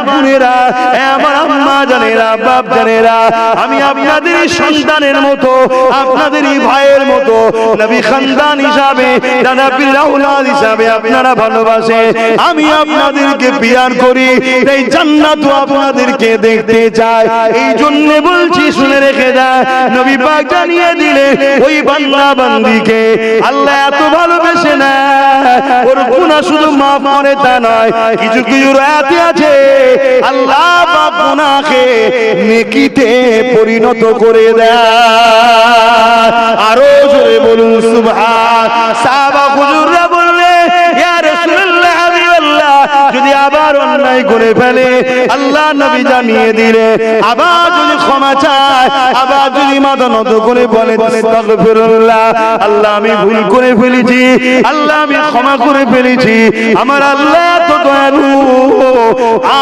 বোনেরা, আমার আম্মা জানেরা, বাপ জানেরা, আমি আপনাদের সন্তানের মতো, আপনাদেরই ভাইয়ের মতো, নবী খানদান হিসাবে, দাদা পীর আওলাদ হিসাবে আপনারা ভালোবাসে, আমি আপনাদেরকে পিয়ার করি, এই জান্নাতও আপনাদেরকে দেখতে চাই। এই জন্য বলছি, শুনে রেখে দেয়, নবী পাক জানিয়ে দিলে ওই বান্দা বান্দিকে আল্লাহ এত ভালোবেসে না, ওর গুনাহ শুধু মাফ করে তা নয়, কিছু কিছু রাতে আছে আল্লাহ পাক গুনাহকে নেকিতে পরিণত করে দেয়। আরো জোরে বলুন সুবহান। সাহাবা হুজুররা বললে, ইয়া রাসূলুল্লাহ, হাবিবাল্লাহ, যদি আবার অন্যায় করে ফেলে, আল্লাহ নবী জানিয়ে দিলে আবার যদি ক্ষমা চায়, আবার যদি মাথা নত করে বলে আস্তাগফিরুল্লাহ, আল্লাহ আমি ভুল করে ফেলেছি, আল্লাহ আমি ক্ষমা করে ফেলেছি, আমার আল্লাহ তো দয়ালু,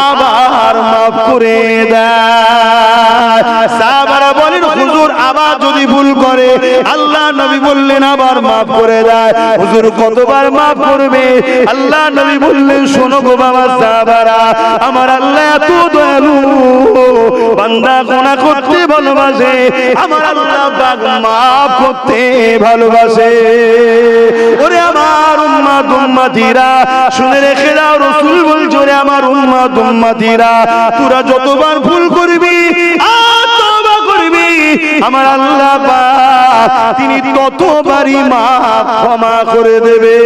আবার মাফ করে দেয়। সাহাবারা বলেন, হুজুর আবার যদি ভুল করে, আল্লাহ নবী বললেন আবার মাফ করে দেয়। হুজুর কতবার মাফ করবে? আল্লাহ নবী বললেন, শোনো গো বাবা সাহাবারা, আমার আল্লাহ এত দয়ালু, বান্দা গুনাহ করতে ভালোবাসে, আমার আল্লাহ পাক মাফ করতে ভালোবাসে। ওরে আমার উম্মত উম্মতিরা, শুনে রেখে দাও, রাসূল বলছে, ওরে আমার উম্মত উম্মতিরা, তোরা যতবার ভুল করবি আর তওবা করবি, আমার আল্লাহ পাক তিনি ততবারই মাফ ক্ষমা করে দেবে।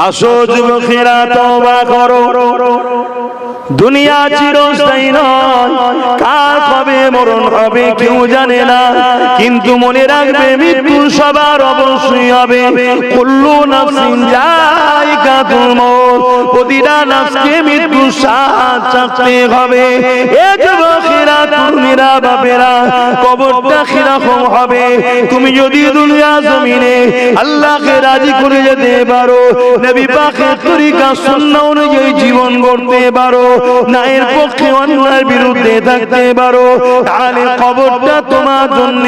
আসো যুবকেরা, তওবা করো, দুনিয়া চিরস্থায়ী নয়, কার কবে মরণ হবে কেউ জানে না, কিন্তু মনে রাখবে মৃত্যু সবার অবশ্যই হবে। কুল্লু নাফসিন যায়িকাতুল মউত, প্রতিটা নাফসকে মৃত্যু স্বাদ চাখতে হবে। এ যুবকেরা, তরুণীরা, বাপেরা, কবরটা কিরকম হবে? তুমি যদি দুনিয়া জমিনে আল্লাহকে রাজি করে যেতে পারো, নবী পাকের তরিকা সুন্নাহ অনুযায়ী জীবন গড়তে পারো, ন্যায়ের পক্ষে অন্যায়ের বিরুদ্ধে থাকতে পারো, তাহলে কবরটা তোমার জন্য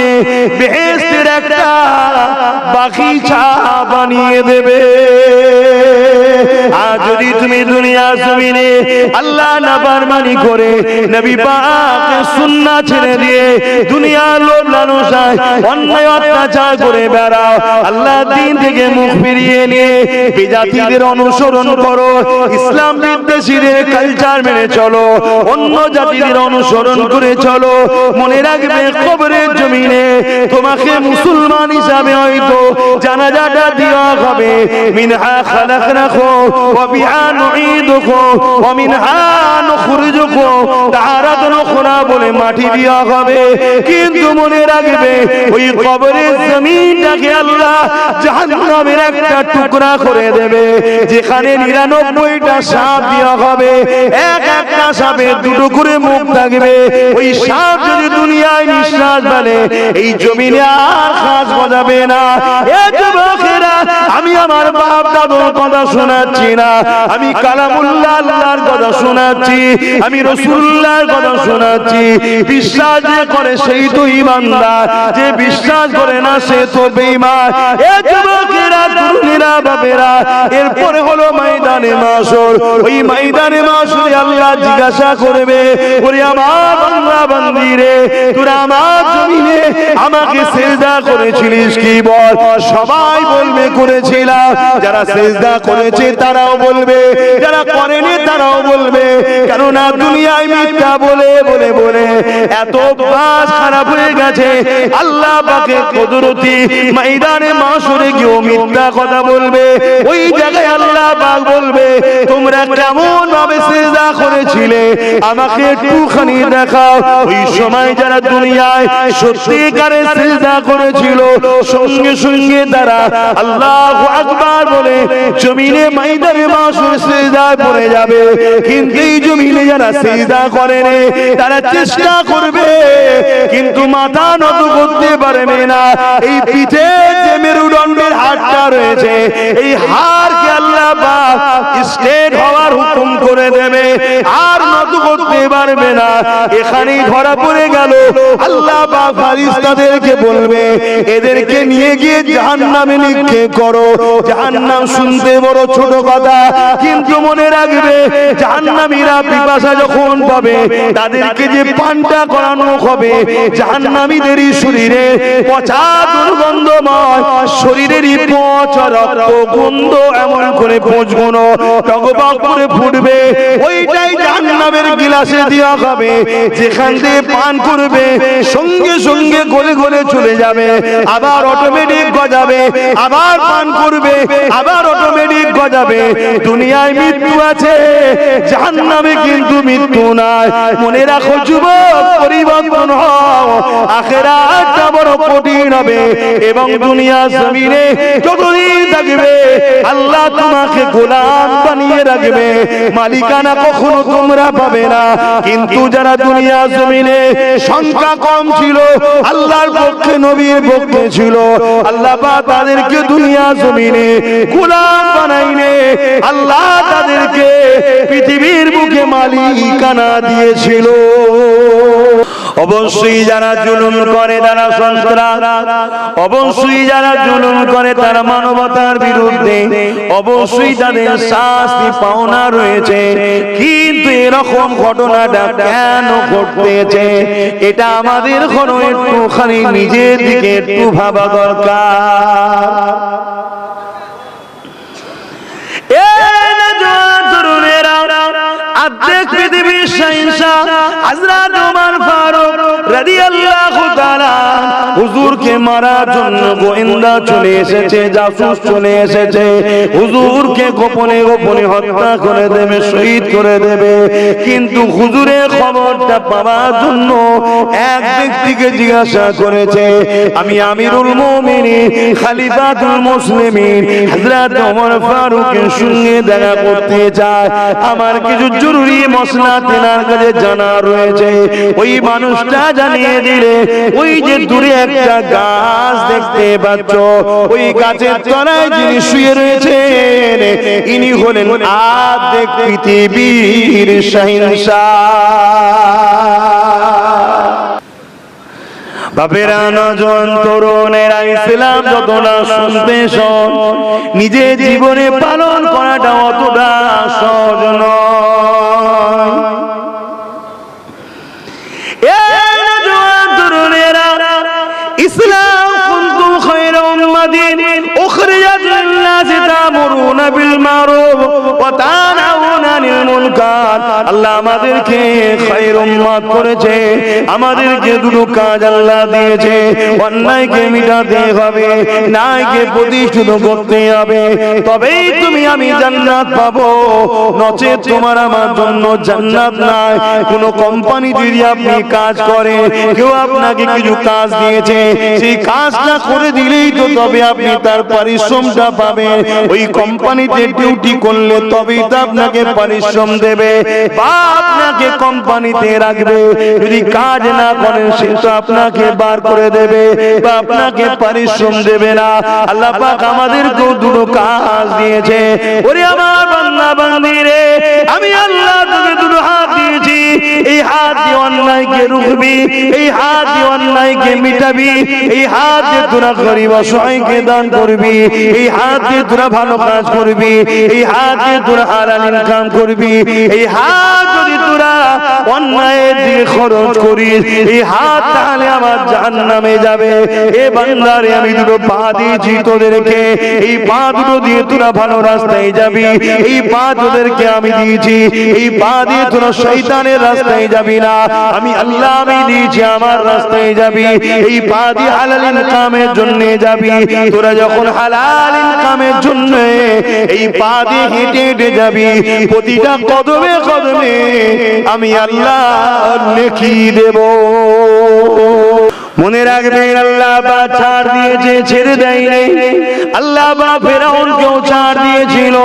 বেহেশতের একটা বাগিচা বানিয়ে দেবে। আর যদি তুমি দুনিয়া জমিনে আল্লাহ নাফরমানি করে, নবী পাকের সুন্নাহ ছেড়ে দিয়ে দুনিয়ার লোভ লালসায় অন্যায় অত্যাচার করে বেড়াও, আল্লাহ দ্বীন থেকে মুখ ফিরিয়ে নিয়ে বিজাতিদের অনুসরণ করো, ইসলাম বিদ্বেষীদের কালচার মেনে চলো, অন্য জাতিদের অনুসরণ করে চলো, মনে রাখবে কবরের জমিনে তোমাকে মুসলমান হিসাবে হয়তো জানাজাটা দেওয়া হবে। মিনহা খালাকনাকুম ওয়া বিহা নুঈদুকুম ওয়া মিনহা নুখরিজুকুম তারাতান উখরা বলে মাটি দেওয়া হবে, কিন্তু মনে রাখবে ওই কবরের জমিনটাকে আল্লাহ জাহান্নামের একটা টুকরা করে দেবে, যেখানে 99টা সাপ দেওয়া হবে, একটা সাপের দুটো করে মুখ থাকবে। ওই সাপ যদি দুনিয়ায় নিঃশ্বাস ফেলে, এই জমিনে আর কাজ বাজাবে না। এ যুবকেরা, আমি আমার বাপ দাদুর কথা শোনাচ্ছি না, আমি কালামুল্লাহ আল্লাহর কথা শোনাচ্ছি, আমি রাসূলুল্লাহর কথা শোনাচ্ছি। বিশ্বাস যে করে সেই তো ঈমানদার, যে বিশ্বাস করে না সে তো বেঈমান। এ যুবকেরা, তরুণীরা, বাপেরা, এরপরে হলো ময়দানে মাশর। ওই ময়দানে মাশরে আল্লাহ জিজ্ঞাসা করবে, ওরে আমার বান্দা বান্দি রে, তোরা আমার জমিনে আমাকে সিজদা করেছিলিস কি বল? সবাই বলবে করেছিলাম। যারা সিজদা করেছে তারাও বলবে, যারা করেনি তারাও বলবে, কেননা দুনিয়ায় মিথ্যা বলে বলে বলে এত বাস খারাপ হয়ে গেছে। আল্লাহ পাকের কুদরতি ময়দানে মাশরে গিয়ে মিথ্যা কথা বলবে। ওই জায়গায় আল্লাহ পাক বলবে, তোমরা কেমন ভাবে সিজদা করেছিলে আমাকে একটুখানি দেখাও। ওই সময় যারা দুনিয়ায় সত্যিকারের সিজদা করেছিল, সঙ্গে সঙ্গে তারা আল্লাহু আকবার বলে জমিনে ময়দানে মাশরে সিজদায় পড়ে যাবে। কিন্তু এই জমিনে যারা সিজদা করেনি তারা চেষ্টা করবে, কিন্তু মাথা নত করতে পারবে না। এই পিঠে যে মেরুদণ্ডের হাড়টা রয়েছে, এই হাড়কে আল্লাহ পাক স্ট্রেট হওয়ার হুকুম করে করে দেবে, আর নত করতে পারবে না। এখানেই ধরা পড়ে গেল। আল্লাহ পাক ফেরেশতাদেরকে বলবে, এদেরকে নিয়ে গিয়ে জাহান্নামে নিক্ষেপ করো। জাহান্নাম শুনতে বড় ছোট কথা, কিন্তু মনে রাখবে জাহান্নামীরা পিপাসা যখন পাবে, তাদেরকে যে পানটা করানো হবে, জাহান্নামীদেরই শরীরে পচা দুর্গন্ধময়, শরীরেরই পচা রক্ত গন্ধ এমন করে পচগুনো টগবগ করে ফুটবে। ওইটাই জাহান্নামের গিলাসে দেওয়া হবে। যেখান থেকে পান করবে সঙ্গে সঙ্গে গলে গলে চলে যাবে, আবার অটোমেটিক গজাবে, আবার পান করবে, আবার অটোমেটিক গজাবে। দুনিয়ায় মৃত্যু আছে, জাহান্নামে কিন্তু মৃত্যু নাই। মনে রাখো যুবক, পরিবর্তন হও, আখিরাতটা বড় কঠিন হবে। এবং দুনিয়া জমিনে যতদিন থাকবে আল্লাহ তোমাকে গোলাম বানিয়ে রাখবে, মালিকানা কখনো তোমরা পাবে না। কিন্তু যারা দুনিয়া জমিনে সংখ্যা কম ছিল, আল্লাহর পক্ষে নবীর পক্ষে ছিল, আল্লাহ পাক তাদেরকে দুনিয়া জমিনে গোলাম বানাইনে আল্লাহ তাদেরকে পৃথিবীর বুকে মালিকানা দিয়েছিল। অবশ্যই যারা জুলুম করে তারা সন্ত্রাস, অবশ্যই যারা জুলুম করে তারা মানবতার বিরুদ্ধে, অবশ্যই তাদের শাস্তি পাওনা রয়েছে। কিন্তু এরকম ঘটনাটা কেন ঘটতেছে, এটা আমাদের কোনো একটুখানি নিজের দিকে একটু ভাবা দরকার। আর্ধেক পৃথিবীর শাহিনশাহ হযরত ওমর ফারুক রাদিয়াল্লাহু তাআলা হুজুরকে মারার জন্য গোয়েন্দা চলে এসেছে, জাসুস চলে এসেছে, হুজুরকে গোপনে গোপনে হত্যা করে দেবে, শহীদ করে দেবে। কিন্তু হুজুরের খবরটা পাওয়ার জন্য এক ব্যক্তিকে জিজ্ঞাসা করেছে, আমি আমিরুল মুমিনিন খলিফাতুল মুসলিমিন হযরত ওমর ফারুকের সঙ্গে দেখা করতে চাই, আমার কিছু জরুরি মসলা তেনার কাছে জানা রয়েছে। ওই মানুষটা জানিয়ে দিলে, ওই যে দূরে একটা গাছ দেখতে পাচ্ছ, ওই গাছের তলায় যিনি শুয়ে রয়েছেন ইনি হলেন আর্ধেক পৃথিবীর শাহিনশাহ। বাপেরা, নজন তরুণেরা, ইসলাম যতটা শুনতে শোন, নিজে জীবনে পালন করাটা অতটা সহজ নয়। ইসলাম কুনতুম খায়রা উম্মাতিন উখরিজাত লিন-নাসি তা'মুরুনা বিল মারুফ ওয়া তানহাউনা আনিল মুনকার। আল্লাহ আমাদেরকে খায়র উম্মত করেছে, আমাদেরকে দুটো কাজ আল্লাহ দিয়েছে। অন্যায়কে মিটাতে হবে, ন্যায়কে প্রতিষ্ঠিত করতে হবে, তবেই তুমি আমি জান্নাত পাবো। নচেত তোমার আমার জন্য জান্নাত নাই। কোন কোম্পানি যদি আপনি কাজ করে, কেউ আপনাকে কিছু কাজ দিয়েছে, সেই কাজটা করে দিলেই তো তবে আপনি তার পরিশ্রমটা পাবেন। ওই কোম্পানিতে ডিউটি করলে তবেই তো আপনাকে পরিশ্রম দেবে বা আপনাকে কোম্পানিতে রাখবে। যদি কাজ না করেন সে তো আপনাকে বার করে দেবে বা আপনাকে পরিশ্রম দেবে না। আল্লাহ পাক আমাদেরকেও দুটো কাজ দিয়েছে। ওরে আমার বান্দা বান্দি রে, আমি আল্লাহ তোকে দুটো হাত দিয়েছি। এই হাত দিয়ে অন্যায়কে রুখবি, এই হাত দিয়ে অন্যায়কে মিটাবি, এই হাত দিয়ে তোরা গরিব অসহায়কে দান করবি, এই হাত দিয়ে তোরা ভালো কাজ করবি, এই হাত দিয়ে তোরা হালাল ইনকাম করবি। এই হাত যদি তোরা অন্যায়ের দিকে খরচ করিস, এই হাত তাহলে আমার জাহান্নামে যাবে। এ বান্দারে, আমি দুটো পা দিয়েছি তোদেরকে, এই পা দুটো দিয়ে তোরা ভালো রাস্তায় যাবি। এই পা তোদেরকে আমি দিয়েছি, এই পা দিয়ে তোরা শয়তানের রাস্তায় যাবি না। আমি আল্লাহ আমি দিয়েছি, আমার রাস্তায় যাবি। এই পা দিয়ে হালাল ইনকামের জন্য যাবি। তোরা যখন হালাল ইনকামের জন্য এই পা দিয়ে হেঁটে হেঁটে যাবি, প্রতিটা কদমে কদমে আমি আল্লাহ নেকি দেব। মনে রাখবেন আল্লাহ পাক ছাড় দিয়েছে, ছেড়ে দেয়নি। আল্লাহ পাক ফেরাউনকেও ছাড় দিয়েছিল,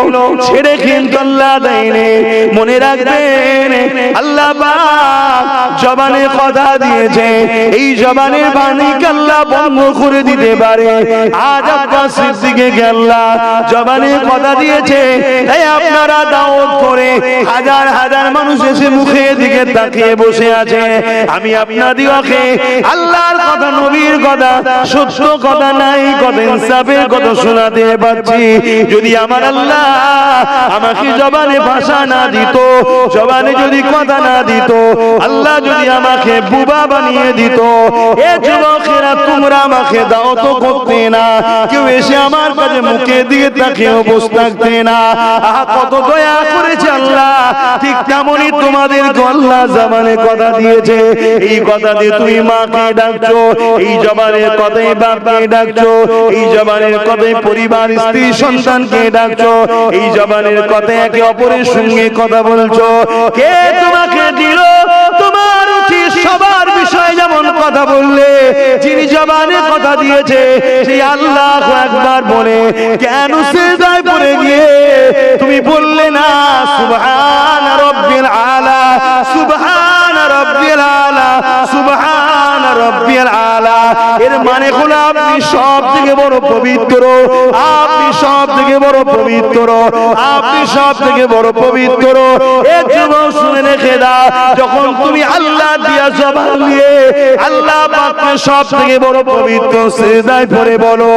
ছেড়ে কিন্তু আল্লাহ দেয়নি। মনে রাখবেন আল্লাহ পাক জবানে কথা দিয়েছে, এই জবানের বাণীকে আল্লাহ বন্ধ করে দিতে পারে। আজ আব্বাস সিদ্দিককে আল্লাহ জবানে কথা দিয়েছে, তাই আপনারা দাওয়াত করে হাজার হাজার মানুষ এসে মুখের দিকে তাকিয়ে বসে আছে। আমি আপনাদিওকে আল্লাহর কথা, নবীর কথা, সত্য কথা নাই কথা, ইনসাফের কথা শোনাতে পারছি। যদি আমার আল্লাহ আমাকে জবানে ভাষা না দিত, জবানে যদি কথা না দিত, আল্লাহ যদি আমাকে বুবা বানিয়ে দিত, এ যুবকেরা তোমরা আমাকে দাও তো করতে না, কেউ এসে আমার কাছে মুখের দিকে তাকিয়ে বসে থাকতে না। কত দয়া করেছে আল্লাহ। ঠিক তেমনই তোমাদের আল্লাহ জবানে কথা দিয়েছে, এই কথা দিয়ে তুমি মাকে ডাকছো, এই জবানের কথাই বাপকে ডাকছো, এই জবানের কথাই পরিবার স্ত্রী সন্তানকে ডাকছো, এই জবানের কথায় একে অপরের সঙ্গে কথা বলছো। কে তোমাকে দিল? তোমার উচিত সবার বিষয়ে যেমন কথা বললে, যিনি জবানে কথা দিয়েছে সেই আল্লাহ একবার বলে কেন সিজদায় পড়ে গিয়ে তুমি বললে না সুবহান রাব্বিল আলা, সুবহান রাব্বিল আলা, সুবহান রাব্বিল আলা। এর মানে হলো আপনি সব থেকে বড় পবিত্র, আপনি সব থেকে বড় পবিত্র, আপনি সব থেকে বড় পবিত্র। এ যুবক শুনে রেখে দাও, যখন তুমি আল্লাহ দিয়া জবান দিয়ে আল্লাহ পাককে সব থেকে বড় পবিত্র সিজদায় পড়ে বলো,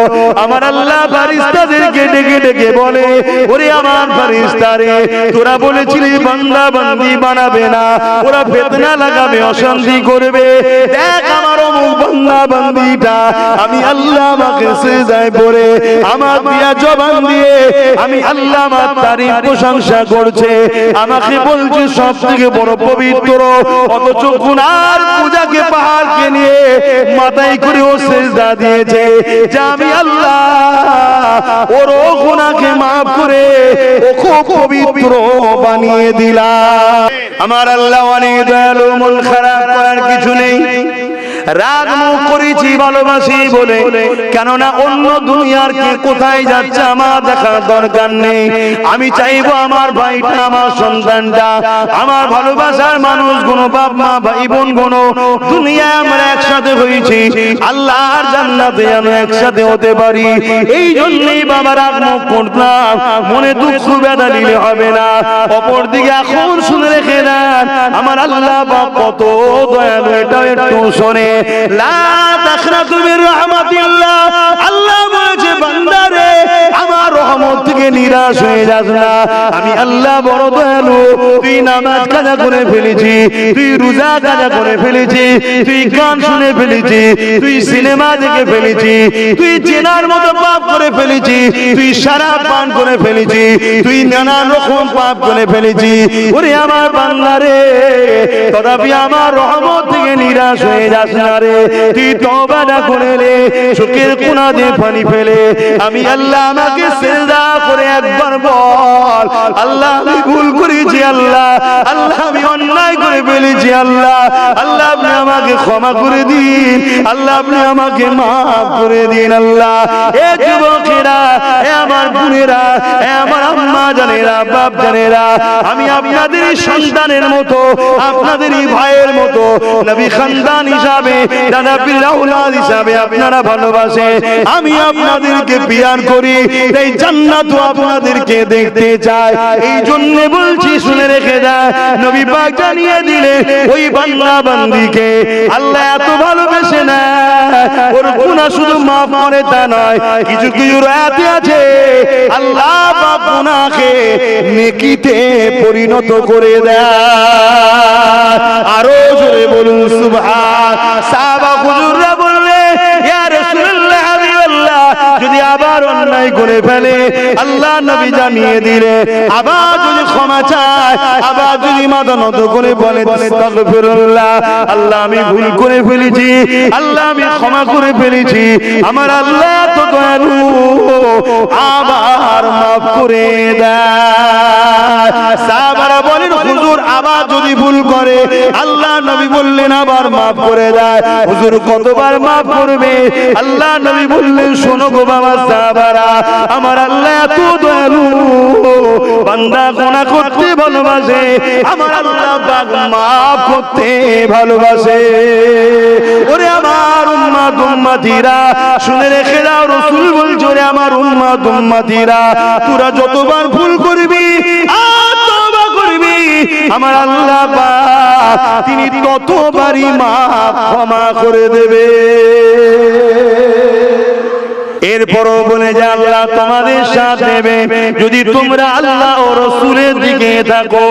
আমার আল্লাহ ফেরেশতাদেরকে ডেকে ডেকে বলে, ওরে আমার ফেরেশতারে, তোরা বলেছিলি বান্দা বান্দি বানাবে না, ওরা ফিতনা লাগাবে, অশান্তি করবে। দেখ আমার অমুক বান্দা বান্দিটা আমি আল্লাহ আমাকে সিজদায় পড়ে আমার দিয়া জবান দিয়ে আমি আল্লাহ আমার তারিফ প্রশংসা করছে, আমাকে বলছে সব থেকে বড় পবিত্র। অথচ গুনার পূজাকে পাহাড়কে নিয়ে মাথায় করে ও সিজদা দিয়েছে যে আমি আল্লাহ ওর গুনাহকে maaf করে ও খুব পবিত্র বানিয়ে দিলাম। আমার আল্লাহ অনেক দয়ালু, মন খারাপ করার কিছু নেই। রাগ মুখ করেছি ভালোবাসি বলে, কেননা অন্য দুনিয়ার কে কোথায় যাচ্ছে আমার দেখার দরকার নেই। আমি চাইবো আমার ভাইটা, আমার সন্তানটা, আমার ভালোবাসার মানুষগুলো, বাপ মা ভাই বোন গুলো দুনিয়ায় আমরা একসাথে হয়েছি, আল্লাহর জান্নাতে আমরা একসাথে হতে পারি। এই জন্যই বাবা রাগ মুখ করতাম, মনে দুঃখ ব্যথা দিলে হবে না। অপরদিকে এখন শুনে রেখে দেন আমার আল্লাহ বাপ কত দয়ালু, এটাও একটু শোনে। লা তাখনাতু মির রাহমাতিল্লাহ, আল্লাহ বলেছে বান্দারে আমার রহমত থেকে নিরাশ হয়ে যাস না, আমি আল্লাহ বড় দয়ালু। তুই নামাজ কাজা করে ফেলেছি, তুই রোজা কাজা করে ফেলেছি, তুই গান শুনে ফেলেছি, তুই সিনেমা দেখে ফেলেছি, তুই চেনার মতো পাপ করে ফেলেছি, তুই শরাব পান করে ফেলেছি, তুই নানান রকম পাপ করে ফেলেছি। ওরে আমার বান্দারে, তথাপি আমার রহমত থেকে নিরাশ হয়ে যাস না রে। তুই তওবা করে রে, চোখের কোণা দিয়ে পানি ফেলে আমি আল্লাহ আমাকে সিজদা করে একবার বল, আল্লাহ আমি ভুল করেছি, আল্লাহ আল্লাহ আমি অন্যায় করে ফেলেছি, আল্লাহ আল্লাহ আপনি আমাকে ক্ষমা করে দিন, আল্লাহ আপনি আমাকে maaf করে দিন। আল্লাহ এ যুবকেরা, এ আমার বোনেরা, এ আমার আম্মা জানেরা, বাপ জানেরা, আমি আপনাদেরই সন্তানের মতো, আপনাদেরই ভাইয়ের মতো, নবী খানদান হিসাবে, দাদা পীর আওলাদ হিসাবে আপনারা ভালোবাসে, আমি আপনাদেরকে পিয়ার করি, এই জান্নাতও আপনাদেরকে দেখতে চাই। এই জন্য বলছি শুনে রেখে দেয়, নবী পাক জানিয়ে দিলে ওই বান্দা বান্দিকে আল্লাহ এত ভালোবেসে না, ওর গুনাহ শুধু maaf করে তা নয়, কিছু কিছু রাতে আছে আল্লাহ পাক গুনাহকে নেকিতে পরিণত করে দেয়। আরো জোরে বলুন সুবহান। সাহাবা হুজুররা বললে ইয়া রাসূলুল্লাহ, হাবিবাল্লাহ, যদি আবার অন্যায় করে ফেলে আল্লাহ নবী জানিয়ে দিলে, আবার যদি ক্ষমা চায়, আবার যদি মাথা নত করে বলে আস্তাগফিরুল্লাহ, আল্লাহ আমি ভুল করে ফেলেছি, আল্লাহ আমি ক্ষমা করে ফেলেছি, আমার আল্লাহ তো দয়ালু, আবার maaf করে দেয়। সাহাবারা বলেন হুজুর আবার যদি ভুল করে আল্লাহ নবী বললেন আবার মাফ করে দেয়। হুজুর কতবার মাফ করবে? আল্লাহ নবী বললেন শোনো গো বাবা সাহাবারা, আমার আল্লাহ এত দয়ালু, বান্দা গুনাহ করতে ভালোবাসে, আমার আল্লাহ পাক মাফ করতে ভালোবাসে। ওরে আমার উম্মত উম্মতিরা শুনে রেখে দাও, রাসূল বলছে ওরে আমার উম্মত উম্মতিরা তোরা যতবার ভুল করবি আর তওবা করবি আমার আল্লাহ পাক তিনি ততবারই মাফ ক্ষমা করে দেবে। এরপরও বলে যে আল্লাহ তোমাদের সাথে দেবে যদি তোমরা আল্লাহ ও রাসূলের দিকে থাকো।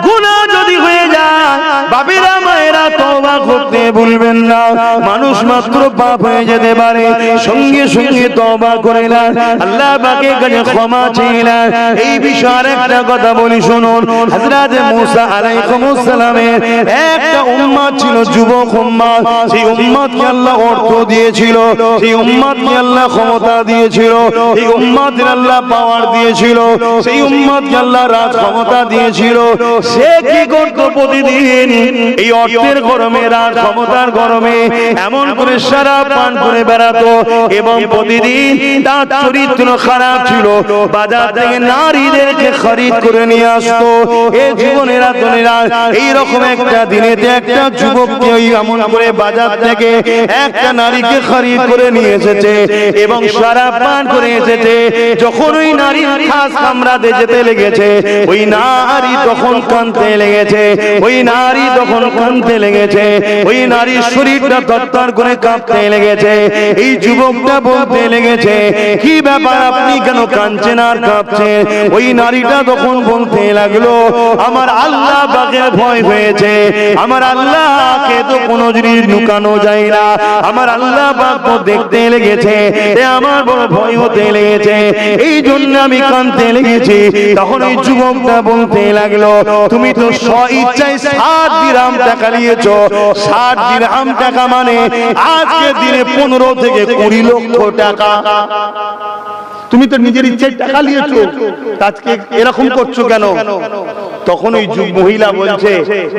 গুনাহ যদি হয়ে যায় বাবেরা মায়েরা তওবা করতে ভুলবেন না। মানুষ মাত্র পাপ হয়ে যেতে পারে, সঙ্গে সঙ্গে তওবা করে নেন, আল্লাহ পাকের কাছে ক্ষমা চেয়ে নেন। এই বিষয়ে একটা কথা বলি শুনুন। হযরত মূসা আলাইহিস সালামের একটা উম্মত ছিল, যুবক উম্মত। সেই উম্মতকে আল্লাহ অর্থ দিয়েছিল, সেই উম্মতকে আল্লাহ ক্ষমতা দিয়েছিল, সেই উম্মতকে আল্লাহ পাওয়ার দিয়েছিল, সেই উম্মতকে আল্লাহ রাজ ক্ষমতা দিয়েছিল। সে কি করত? প্রতিদিন এই অর্থের গরমে, রাজ ক্ষমতার গরমে এমন করে শরাব পান করে বেড়াতো এবং প্রতিদিন তার চরিত্র খারাপ ছিল। বাজার থেকে নারীদেরকে খরিদ করে নিয়ে আসতো। এই জীবনেরা তনেরা এইরকম একটা দিনেতে একটা যুবককে ওই এমন করে বাজার থেকে একটা নারীকে খরিদ করে নিয়ে এসেছে এবং শরাব পান করে এসেছে। যখন ওই নারীর খাস কামরাতে যেতে লেগেছে, ওই নারী তখন কাঁদতে লেগেছে, ওই নারী তখন কাঁদতে লেগেছে, ওই নারীর শরীরটা থরথর করে কাঁপতে লেগেছে। এই যুবকটা বলতে লেগেছে কি ব্যাপার, আপনি কেন কাঁদছেন আর কাঁপছেন? ওই নারীটা তখন বলতে লাগলো আমার আল্লাহ পাকের ভয় হয়েছে, আমার আল্লাহকে তো কোনো জিনিস লুকানো যায় না, আমার আল্লাহ পাক তো দেখতে লেগেছে, আমার বড় ভয় হতে লেগেছে, এই জন্য আমি কাঁদতে লেগেছি। তখন ওই যুবকটা বলতে লাগলো তুমি তো স্বইচ্ছায় 60 দিরহাম টাকা নিয়েছো। 60 দিরহাম টাকা মানে আজকে দিনে 15 থেকে 20 লক্ষ টাকা। তুমি তো নিজের ইচ্ছায় টাকা নিয়েছো, আজকে এরকম করছো কেন? তখন ওই মহিলা বলছে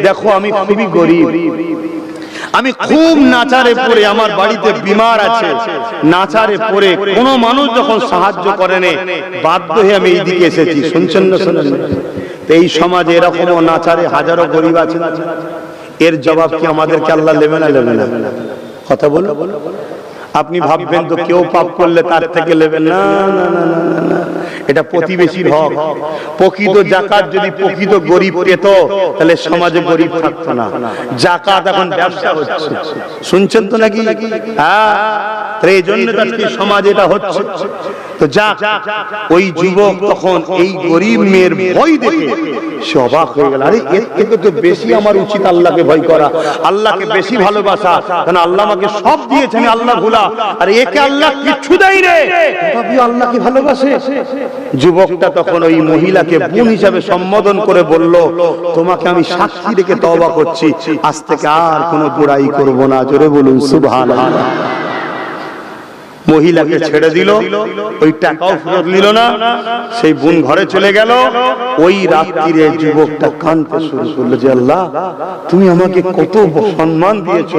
দেখো আমি খুবই গরিব, আমি খুব নাচারে পড়ে, আমার বাড়িতে বিমার আছে, নাচারে পড়ে কোনো মানুষ যখন সাহায্য করে না বাধ্য হয়ে আমি এইদিকে এসেছি। শুনছেন না? শুনেন। এই সমাজে এরকমও নাচারে হাজারো গরিব আছে। এর জবাব কি আমাদেরকে আল্লাহ নেবে না? নেবে না। কথা বলো। আপনি ভাববেন তো কেউ পাপ করলে তার থেকে নেবেন না, না না না না, এটা প্রতিবেশীর হক। প্রকৃত যাকাত যদি প্রকৃত গরিব পেত তাহলে সমাজে গরিব থাকতো না। যাকাত এখন ব্যবসা হচ্ছে, শুনছেন তো নাকি? হ্যাঁ, এই জন্য আজকে সমাজে এটা হচ্ছে। তো যাক, ওই যুবক তখন এই গরিব মেয়ের ভয় দেখে সে অবাক হয়ে গেল। আরে এর থেকে তো বেশি আমার উচিত আল্লাহকে ভয় করা, আল্লাহকে বেশি ভালোবাসা, কারণ আল্লাহ আমাকে সব দিয়েছে, আমি আল্লাহ ভোলা, আর একে আল্লাহ কিচ্ছু দেয় রে, তথাপিও আল্লাহকে ভালোবাসে। যুবকটা তখন ওই মহিলাকে বোন হিসাবে সম্বোধন করে বলল তোমাকে আমি সাক্ষী রেখে তওবা করছি, আজ থেকে আর কোনো বুড়াই করব না। জোরে বলুন সুবহানাল্লাহ। মহিলাকে ছেড়ে দিল, ওই টাকাও ফেরত নিল না, সেই বোন ঘরে চলে গেল। ওই রাত্রিরে যুবকটা কাঁদতে শুরু করলো যে আল্লাহ তুমি আমাকে কত সম্মান দিয়েছো,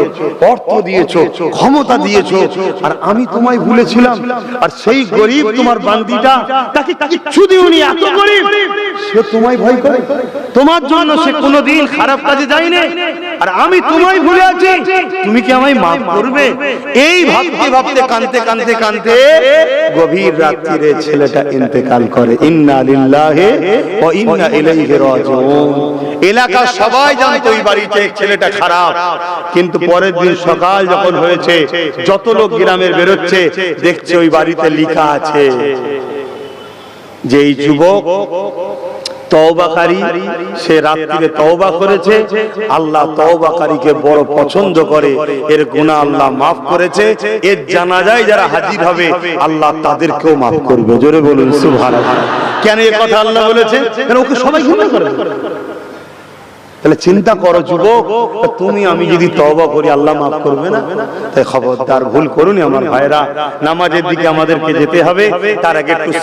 অর্থ দিয়েছো, ক্ষমতা দিয়েছো, আর আমি তোমায় ভুলেছিলাম। আর সেই গরিব তোমার বান্দিটা, তাকে কিচ্ছু দিওনি, এত গরিব, সে তোমায় ভয় করে, তোমার জন্য সে কোনোদিন খারাপ কাজে যায়নি, আর আমি তোমায় ভুলে আছি, তুমি কি আমায় মাফ করবে? এই ভাবতে ভাবতে কাঁদতে কাঁদতে কাঁদতে গভীর রাত্রিরে ছেলেটা ইন্তেকাল করে। ইন্না লিল্লাহি ওয়া ইন্না ইলাইহি রাজিউন। এলাকার সবাই জানতো এই বাড়িতে ছেলেটা খারাপ, কিন্তু পরের দিন সকাল যখন হয়েছে, যত লোক গ্রামের বেরোচ্ছে দেখছে ওই বাড়িতে লেখা আছে যে এই যুবক তওবাকারী, সে রাত্রিরে তওবা করেছে, আল্লাহ তওবাকারীকে বড় পছন্দ করে, এর গুনাহ আল্লাহ মাফ করেছে, এর জানাজায় যারা হাজির হবে আল্লাহ তাদেরকেও মাফ করবে। জোরে বলুন সুবহানাল্লাহ। কেন এই কথা আল্লাহ বলেছে? কারণ ওকে সবাই ঘৃণা করে। তাহলে চিন্তা করো যুবক, তুমি আমি যদি তওবা করি আল্লাহ মাফ করবে না? তাই খবরদার ভুল করুনি আমার ভাইরা, নামাজের দিকে আমাদেরকে যেতে হবে। তার আগে একটু